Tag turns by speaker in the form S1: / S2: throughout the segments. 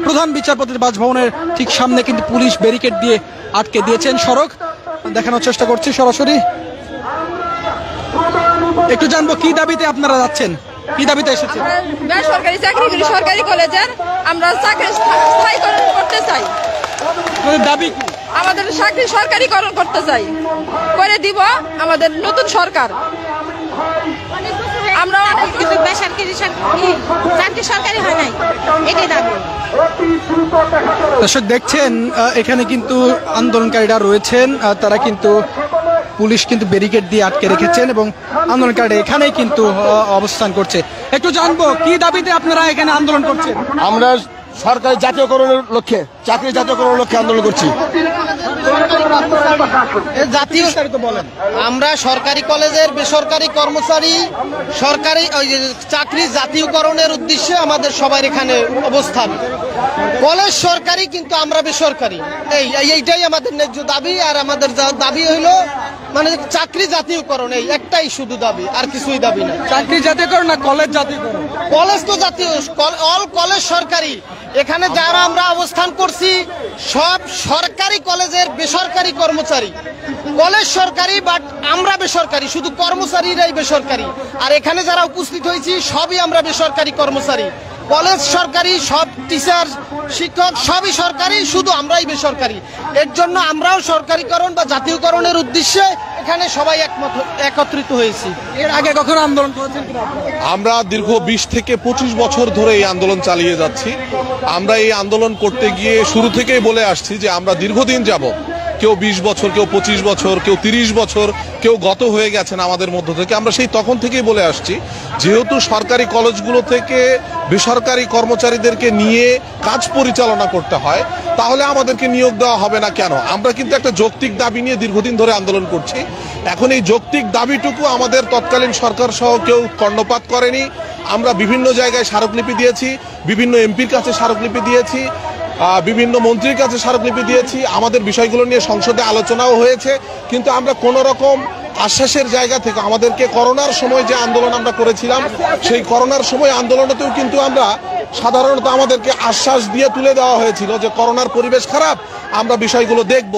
S1: প্রধান বিচারপতির বাসভবনের ঠিক সামনে কিন্তু পুলিশ ব্যারিকেড দিয়ে আটকে দিয়েছেন সড়ক। দেখানোর চেষ্টা করছি সরাসরি। একটু জানবো কি দাবিতে আপনারা যাচ্ছেন, কি দাবিতে এসেছেন?
S2: বেসরকারি চাকরিগুলি সরকারি কলেজের আমরা চাকরি স্থায়ীকরণ করতে চাই।
S1: দাবি
S2: আমাদের চাকরি সরকারিকরণ করতে চাই, করে দিব আমাদের নতুন সরকার। আমরা
S3: কিন্তু বেসরকারি চাকরি সরকারি হয় নাই, এটাই দাবি।
S1: দর্শক দেখছেন এখানে কিন্তু আন্দোলনকারীরা রয়েছেন, তারা কিন্তু পুলিশ কিন্তু ব্যারিকেড দিয়ে আটকে রেখেছেন এবং আন্দোলনকারীরা এখানেই কিন্তু অবস্থান করছে। একটু জানবো কি দাবিতে আপনারা এখানে আন্দোলন করছেন?
S4: আমরা সরকারি জাতীয়করণের লক্ষ্যে, চাকরি জাতীয়করণের লক্ষ্যে আন্দোলন করছি।
S5: আমরা সরকারি কলেজের বেসরকারি কর্মচারী সরকারি চাকরি জাতীয়করণের উদ্দেশ্যে আমাদের সবার এখানে অবস্থান। কলেজ সরকারি কিন্তু আমরা বেসরকারি, এইটাই আমাদের ন্যায্য দাবি। আর আমাদের দাবি হইল মানে চাকরি জাতীয়করণ, এই একটাই শুধু দাবি, আর কিছুই দাবি না।
S1: চাকরি জাতীয়করণ না কলেজ জাতীয়করণ?
S5: কলেজ তো জাতীয়, অল কলেজ সরকারি। এখানে যারা আমরা অবস্থান করছি সব সরকারি কলেজের বেসরকারি কর্মচারী। কলেজ সরকারি বাট আমরা বেসরকারি, শুধু কর্মচারীরাই বেসরকারি। আর এখানে যারা উপস্থিত হয়েছি সবই আমরা বেসরকারি কর্মচারী। কলেজ সরকারি, সব টিচার শিক্ষক সবই সরকারি, শুধু আমরাই বেসরকারি। এর জন্য আমরাও সরকারিকরণ বা জাতীয়করণের উদ্দেশ্যে এখানে সবাই একত্রিত হয়েছি।
S1: এর আগে কখনো আন্দোলন করেছেন?
S6: আমরা দীর্ঘ 20 থেকে 25 বছর ধরে এই আন্দোলন চালিয়ে যাচ্ছি। আমরা এই আন্দোলন করতে গিয়ে শুরু থেকেই বলে আসছি যে আমরা দীর্ঘদিন যাবত, কেউ 20 বছর, কেউ 25 বছর, কেউ 30 বছর, কেউ গত হয়ে গেছেন আমাদের মধ্য থেকে। আমরা সেই তখন থেকেই বলে আসছি যেহেতু সরকারি কলেজগুলো থেকে বেসরকারি কর্মচারীদেরকে নিয়ে কাজ পরিচালনা করতে হয়, তাহলে আমাদেরকে নিয়োগ দেওয়া হবে না কেন? আমরা কিন্তু একটা যৌক্তিক দাবি নিয়ে দীর্ঘদিন ধরে আন্দোলন করছি। এখন এই যৌক্তিক দাবিটুকু আমাদের তৎকালীন সরকার সহ কেউ কর্ণপাত করেনি। আমরা বিভিন্ন জায়গায় স্মারকলিপি দিয়েছি, বিভিন্ন এমপির কাছে স্মারকলিপি দিয়েছি, বিভিন্ন মন্ত্রীর কাছে স্মারকলিপি দিয়েছি। আমাদের বিষয়গুলো নিয়ে সংসদে আলোচনাও হয়েছে, কিন্তু আমরা কোনো রকম আশ্বাসের জায়গা থেকে আমাদেরকে করোনার সময় যে আন্দোলন আমরা করেছিলাম, সেই করোনার সময় আন্দোলনেতেও কিন্তু আমরা সাধারণত আমাদেরকে আশ্বাস দিয়ে তুলে দেওয়া হয়েছিল যে করোনার পরিবেশ খারাপ, আমরা বিষয়গুলো দেখব।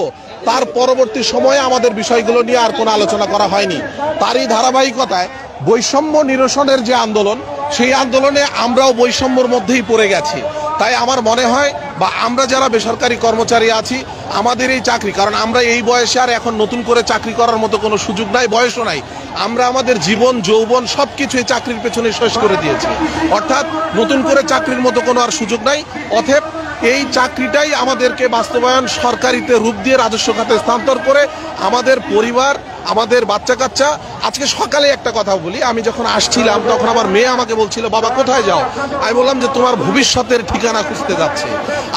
S6: তার পরবর্তী সময়ে আমাদের বিষয়গুলো নিয়ে আর কোনো আলোচনা করা হয়নি। তারই ধারাবাহিকতায় বৈষম্য নিরসনের যে আন্দোলন, সেই আন্দোলনে আমরাও বৈষম্যর মধ্যেই পড়ে গেছি। তাই আমার মনে হয় বা আমরা যারা বেসরকারি কর্মচারী আছি, আমাদের এই চাকরি, কারণ আমরা এই বয়সে আর এখন নতুন করে চাকরি করার মতো কোনো সুযোগ নাই, বয়সও নাই। আমরা আমাদের জীবন যৌবন সবকিছু এই চাকরির পেছনে শেষ করে দিয়েছি, অর্থাৎ নতুন করে চাকরির মতো কোনো আর সুযোগ নাই। অতএব এই চাকরিটাই আমাদেরকে বাস্তবায়ন সরকারিতে রূপ দিয়ে রাজস্ব খাতে স্থানান্তর করে আমাদের পরিবার, আমাদের বাচ্চা কাচ্চা। আজকে সকালে একটা কথা বলি, আমি যখন আসছিলাম তখন আমার মেয়ে আমাকে বলছিল, বাবা কোথায় যাও? আমি বললাম যে তোমার ভবিষ্যতের ঠিকানা খুঁজতে যাচ্ছে।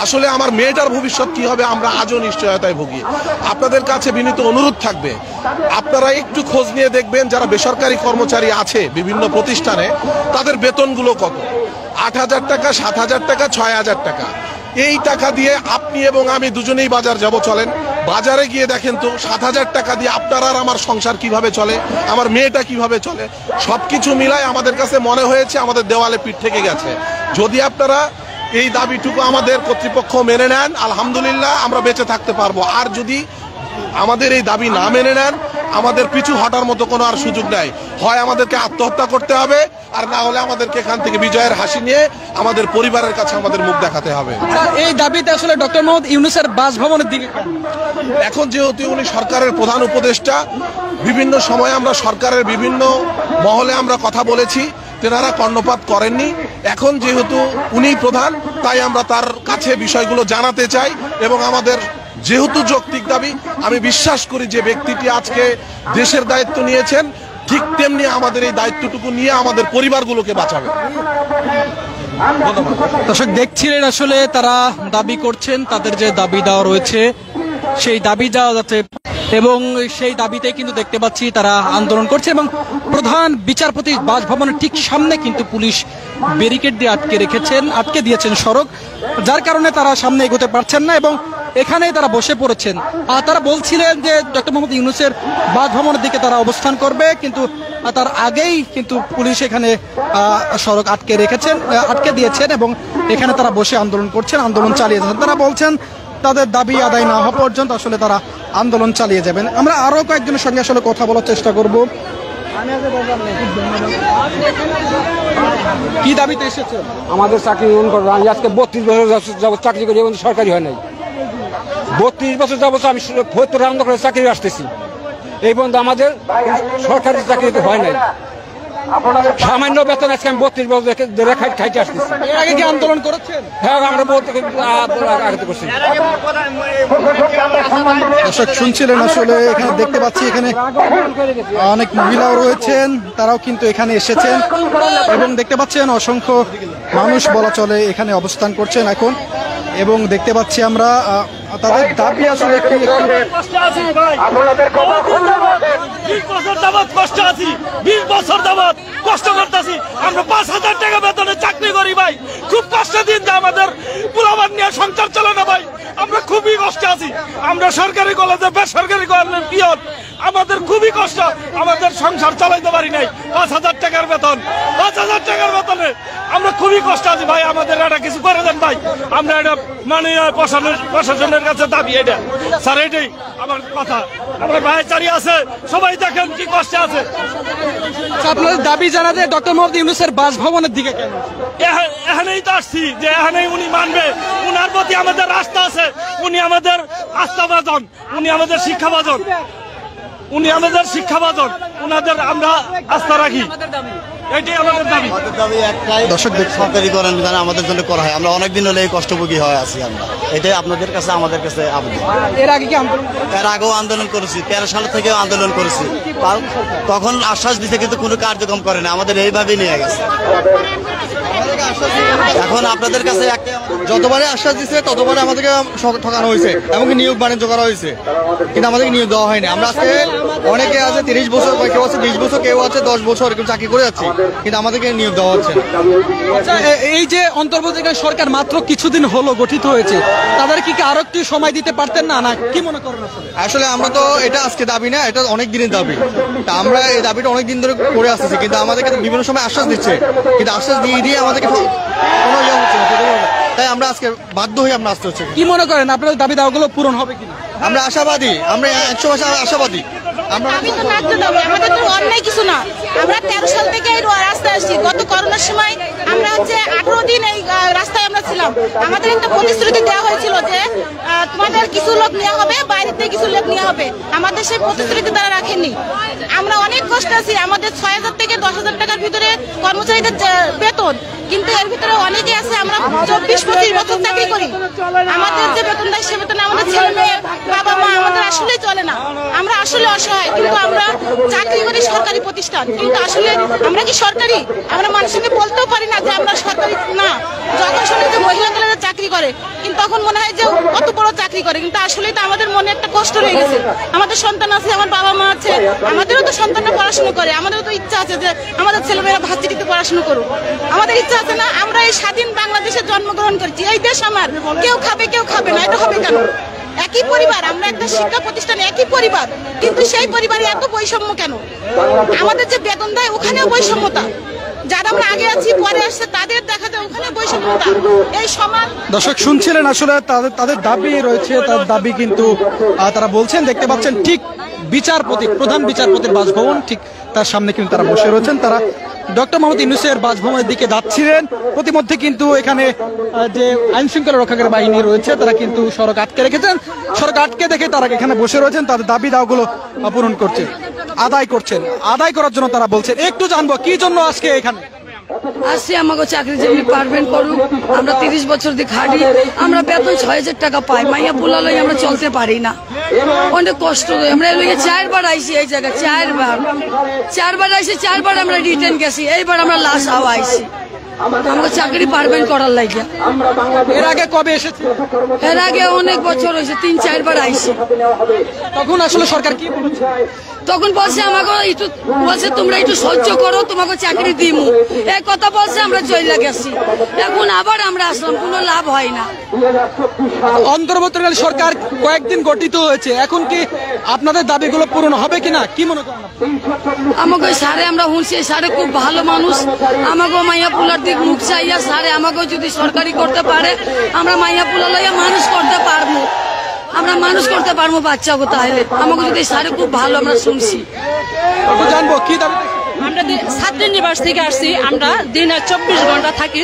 S6: আসলে আমার মেয়েটার ভবিষ্যৎ কি হবে আমরা আজও নিশ্চয়তায় ভুগি। আপনাদের কাছে বিনীত অনুরোধ থাকবে, আপনারা একটু খোঁজ নিয়ে দেখবেন যারা বেসরকারি কর্মচারী আছে বিভিন্ন প্রতিষ্ঠানে, তাদের বেতনগুলো কত। 8,000 টাকা, 7,000 টাকা, 6,000 টাকা। এই টাকা দিয়ে আপনি এবং আমি দুজনেই বাজার যাব, চলেন বাজারে গিয়ে দেখেন তো 7,000 টাকা দিয়ে আপনার আর আমার সংসার কিভাবে চলে, আমার মেয়েটা কিভাবে চলে। সবকিছু মিলায় আমাদের কাছে মনে হয়েছে আমাদের দেওয়ালে পিঠ থেকে গেছে। যদি আপনারা এই দাবিটুকু আমাদের কর্তৃপক্ষ মেনে নেন, আলহামদুলিল্লাহ আমরা বেঁচে থাকতে পারবো। আর যদি আমাদের এই দাবি না মেনে নেন, আমাদের পিছু হটার মতো কোনো আর সুযোগ নাই। হয় আমাদেরকে আত্মহত্যা করতে হবে, আর না হলে আমাদেরকে এখান থেকে বিজয়ের হাসি নিয়ে আমাদের পরিবারের কাছে আমাদের মুখ দেখাতে হবে।
S1: এই দাবিতে আসলে ডক্টর মোহাম্মদ ইউনূসের বাসভবনের দিকে,
S6: এখন যেহেতু উনি সরকারের প্রধান উপদেষ্টা, বিভিন্ন সময় আমরা সরকারের বিভিন্ন মহলে আমরা কথা বলেছি, তেনারা কর্ণপাত করেননি। এখন যেহেতু উনি প্রধান, তাই আমরা তার কাছে বিষয়গুলো জানাতে চাই। এবং আমাদের যেহেতু যৌক্তিক দাবি, আমি বিশ্বাস করি যে ব্যক্তিটি আজকে দেশের দায়িত্ব নিয়েছেন, ঠিক তেমনি আমাদের এই দায়িত্বটুকু নিয়ে আমাদের পরিবারগুলোকে বাঁচাবে।
S1: দর্শক দেখছিলেন আসলে তারা দাবি করছেন, তাদের যে দাবি দেওয়া রয়েছে সেই দাবি দেওয়া যাতে এবং সেই দাবিতে কিন্তু দেখতে পাচ্ছি তারা আন্দোলন করছে এবং প্রধান বিচারপতি বাসভবনের ঠিক সামনে কিন্তু পুলিশ ব্যারিকেড দিয়ে আটকে দিয়েছেন সড়ক, যার কারণে তারা সামনে এগোতে পারছেন না এবং এখানেই তারা বসে পড়েছেন। তারা বলছিলেন যে ডক্টর মোহাম্মদ ইউনূসের বাসভবনের দিকে তারা অবস্থান করবে, কিন্তু তার আগেই কিন্তু পুলিশ এখানে সড়ক আটকে দিয়েছেন এবং এখানে তারা বসে আন্দোলন করছেন, আন্দোলন চালিয়ে যাচ্ছেন। তারা বলছেন তাদের দাবি আদায় না হওয়া পর্যন্ত আসলে তারা আন্দোলন চালিয়ে যাবেন। আমরা আরো কয়েকজনের সঙ্গে আসলে কথা বলার চেষ্টা করব। কি দাবিতে এসেছে?
S7: আমাদের চাকরি আমি আজকে 32 বছর যাবত চাকরি করি এবং সরকারি হয় নাই। 32 বছর যাবত আমি 70 রাউন্ড করে চাকরি আসতেছি, এই পর্যন্ত আমাদের সরকারি চাকরি হয় নাই। সামান্য বেতন আজকে আমি 32 বছর ধরে খাইতে আসতেছি।
S1: এর আগে কি আন্দোলন করেছেন?
S7: হ্যাঁ, আমরা আগে করছি।
S1: দর্শক শুনছিলেন, আসলে এখানে দেখতে পাচ্ছি এখানে অনেক মহিলাও রয়েছেন, তারাও কিন্তু এখানে এসেছেন এবং দেখতে পাচ্ছেন অসংখ্য মানুষ বলা চলে এখানে অবস্থান করছেন এখন। এবং দেখতে পাচ্ছি আমরা তাদের দাবি আসলে একটু
S8: 20 বছর যাবত কষ্ট আছি, 20 বছর যাবত কষ্ট করতেছি। আমরা 5000 টাকা বেতনে চাকরি করি ভাই, খুব কষ্ট দিন যে আমাদের পোলাবান নিয়ে সংসার চলে না ভাই, আমরা খুবই কষ্টে আছি। আমরা সরকারি কলেজে বেসরকারি কলেজের পিয়ন, আমাদের খুবই কষ্ট, আমাদের সংসার চালাইতে পারি নাই। 5000 টাকার বেতন, 5000 টাকার বেতনে আমরা খুবই কষ্ট আছি ভাই, আমাদের এটা কিছু করে দেন ভাই। আমরা এটা মাননীয় প্রশাসনের কাছে দাবি এটা স্যার, এটাই আমার কথা। আমার ভাইচারি আছে, সবাই দেখেন কি কষ্টে আছে।
S1: আপনাদের দাবি জানাতে ডক্টর মোহাম্মদ ইউনূসের বাসভবনের দিকে কেন?
S8: এখানেই তো আসছি যে এখানেই উনি মানবে, উনার প্রতি আমাদের আস্থা আছে, উনি আমাদের আস্থাভাজন, উনি আমাদের শিক্ষাভাজন, উনি আমাদের শিক্ষাভাজন, উনাদের আমরা আস্থা রাখি, এটাই আমাদের দাবি।
S5: আমাদের দাবি একটাই, দর্শক সরকারিকরণ যেন আমাদের জন্য করা হয়। আমরা অনেকদিন হলে এই কষ্টভোগী হয়ে আছি আমরা, এটাই আপনাদের কাছে আমাদের কাছে আবেদন।
S1: এর আগে কি আন্দোলন?
S5: এর আগেও আন্দোলন করেছি, 13 সাল থেকেও আন্দোলন করেছি, তখন আশ্বাস দিতে কিন্তু কোনো কার্যক্রম করে না, আমাদের এইভাবেই নিয়ে গেছে। এখন আপনাদের কাছে যতবারে আশ্বাস দিচ্ছে ততবারে আমাদেরকে ঠকানো হয়েছে, এমনকি নিয়োগ বাণিজ্য করা হয়েছে, কিন্তু আমাদেরকে নিয়োগ দেওয়া হয়নি। আমরা আজকে অনেকে আছে 30 বছর, কেউ আছে 20 বছর, কেউ আছে 10 বছর কেউ চাকরি করে যাচ্ছি, কিন্তু আমাদেরকে নিয়োগ দেওয়া হচ্ছে না।
S1: আচ্ছা, এই যে অন্তর্বর্তীকালীন সরকার মাত্র কিছুদিন হলো গঠিত হয়েছে, তাদের কি আরো একটু সময় দিতে পারতেন না? না কি মনে করেন?
S5: আসলে আমরা তো এটা আজকে দাবি না, এটা অনেক দিনের দাবি। তা আমরা এই দাবিটা অনেক দিন ধরে করে আসতেছি, কিন্তু আমাদেরকে বিভিন্ন সময় আশ্বাস দিচ্ছে, কিন্তু আশ্বাস দিয়ে আমাদেরকে কোনো ইয়ে হচ্ছে না, তাই আমরা আজকে বাধ্য হয়ে আমরা আসতে হচ্ছে।
S1: কি মনে করেন আপনাদের দাবি দাওয়াগুলো পূরণ হবে কিনা?
S5: আমরা আশাবাদী, আমরা 100% আশাবাদী।
S3: আমি তো ন্যায্য দাবি, আমাদের তো অন্যায় কিছু না। আমরা 13 সাল থেকে এই রাস্তায় আসছি। গত করোনার সময় আমরা 18 দিন এই রাস্তায় আমরা ছিলাম। আমাদের একটা প্রতিশ্রুতি দেওয়া হয়েছিল যে তোমাদের কিছু লোক নেওয়া হবে, বাইরে থেকে কিছু লোক নেওয়া হবে। আমাদের সেই প্রতিশ্রুতি তারা রাখেননি। আমরা অনেক কষ্ট আছি, আমাদের 6000 থেকে 10000 টাকার ভিতরে কর্মচারীদের বেতন, কিন্তু এর ভিতরে অনেকে আছে আমরা 24-25 বছর চাকরি করি, আমাদের যে বেতন দেয় সে বেতনে আমাদের ছেলে মেয়ে বাবা মা আমাদের আসলে চলে না। আমরা আসলে অসহায়, কিন্তু আমরা চাকরি করি সরকারি প্রতিষ্ঠান, কিন্তু আসলে আমরা কি সরকারি? আমরা মানুষকে বলতেও পারি না যে আমরা সরকারি না। যখন শুনে যে মহিলা কলেজে চাকরি করে, কিন্তু তখন মনে হয় যে কত বড় চাকরি করে, কিন্তু আসলেই তো আমাদের মনে একটা কষ্ট রয়ে গেছে। আমাদের সন্তান আছে, আমার বাবা মা আছে, আমাদেরও তো সন্তানরা পড়াশোনা করে, আমাদেরও তো ইচ্ছা আছে যে আমাদের ছেলেমেয়েরা ভার্সিটিতে পড়াশোনা করুক। আমাদের ইচ্ছা আছে না? আমরা এই স্বাধীন বাংলাদেশে জন্মগ্রহণ করেছি, এই দেশ আমার, কেউ খাবে কেউ খাবে না, এটা হবে কেন? একই পরিবার, আমরা একটা শিক্ষা প্রতিষ্ঠানে একই পরিবার, কিন্তু সেই পরিবারে এত বৈষম্য কেন? আমাদের যে বেতন দেয় ওখানেও বৈষম্যতা, যারা আমরা আগে আছি পরে আসছে তাদের দেখা যায় ওখানে বৈষম্যতা। এই সমাজ
S1: দর্শক শুনছিলেন, আসলে তাদের দাবি রয়েছে, তার দাবি কিন্তু তারা বলছেন, দেখতে পাচ্ছেন ঠিক প্রধান বিচারপতির বাসভবন ঠিক তার সামনে কিন্তু তারা বসে রয়েছেন। তারা ডক্টর মোহাম্মদ ইউনূসের বাসভবনের দিকে যাচ্ছিলেন, প্রতিমধ্যে কিন্তু এখানে যে আইন শৃঙ্খলা রক্ষাকারী বাহিনী রয়েছে তারা কিন্তু সড়ক আটকে রেখেছেন। সড়ক আটকে দেখে তারা এখানে বসে রয়েছেন, তাদের দাবি দাওয়াগুলো পূরণ করছেন, আদায় করার জন্য তারা বলছেন। একটু জানবো কি জন্য আজকে এখানে
S9: আসছি? আমাকে চাকরি যেমনি পারবেন করুক, আমরা 30 বছর দিয়ে খাটি, আমরা বেতন 6000 টাকা পাই, মাইয়া পোলা লই আমরা চলতে পারি না, অনেক কষ্ট। আমরা 4বার আইসি এই জায়গায়, 4বার আইসি, 4বার আমরা রিটার্ন গেছি, এইবার আমরা লাস্ট আইসি। আমাকে চাকরি পারবেন করার লাগে।
S1: এর আগে কবে এসেছে?
S9: এর আগে অনেক বছর হয়েছে, 3-4 বার আইসি।
S1: তখন আসলে সরকার কি বলেছে?
S9: তখন বলছে আমাকে একটু বলছে তোমরা একটু সহ্য করো, তোমাকে চাকরি দিমু, এই কথা বলছে, আমরা চলে গেছি। এখন আবার আমরা আসলাম, কোনো লাভ হয় না।
S1: অন্তর্বর্তীকালীন সরকার কয়েকদিন গঠিত হয়েছে, এখন কি আপনাদের দাবিগুলো পূরণ হবে কিনা, কি মনে করেন?
S9: আমাকে সারে আমরা শুনছি, সারে খুব ভালো মানুষ, আমাকে মাইয়া পুলার দিক মুখ চাইয়া সারে আমাকে যদি সরকারি করতে পারে আমরা মাইয়া পুলা লইয়া মানুষ করতে পারবো, আমরা মানুষ করতে পারবো বাচ্চাকে। তাহলে আমাকে যদি সারে খুব ভালো, আমরা শুনছি।
S1: জানবো কি দাবি?
S10: আমরা ছাত্রীনিবাস থেকে আসছি, আমরা দিনে 24 ঘন্টা থাকি,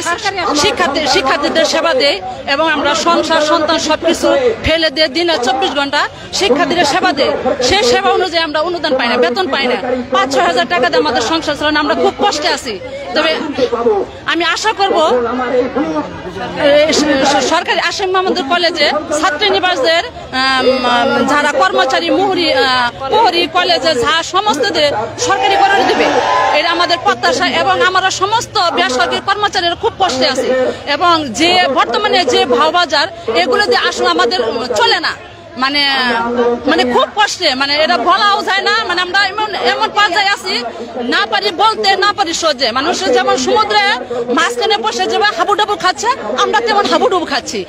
S10: শিক্ষার্থীদের সেবা দেই এবং আমরা সংসার সন্তান সবকিছু ফেলে দিয়ে দিনে 24 ঘন্টা শিক্ষার্থীদের সেবা দেই। সেই সেবা অনুযায়ী আমরা অনুদান পাই না, বেতন পাই না। 5-6 হাজার টাকা দিয়ে আমাদের সংসার চালানো, আমরা খুব কষ্টে আছি। তবে আমি আশা করব সরকারি আশিম মাহমুদ কলেজে ছাত্রীনিবাসদের যারা কর্মচারী মুহুরী কলেজে যা সমস্তদের সরকারি করে দেবে, এটা আমাদের প্রত্যাশা। এবং আমরা সমস্ত বেসরকারি কর্মচারীরা খুব কষ্টে আছে এবং যে বর্তমানে যে ভাওবাজার এগুলো দিয়ে আসলে আমাদের চলে না, মানে খুব কষ্টে, মানে এটা বলাও যায় না। মানে আমরা এমন পর্যায়ে আছি, না পারি বলতে, না পারি সহ্যে। মানুষের যেমন সমুদ্রে মাঝখানে বসে যেমন হাবুডুবু খাচ্ছে, আমরা তেমন হাবুডুবু খাচ্ছি।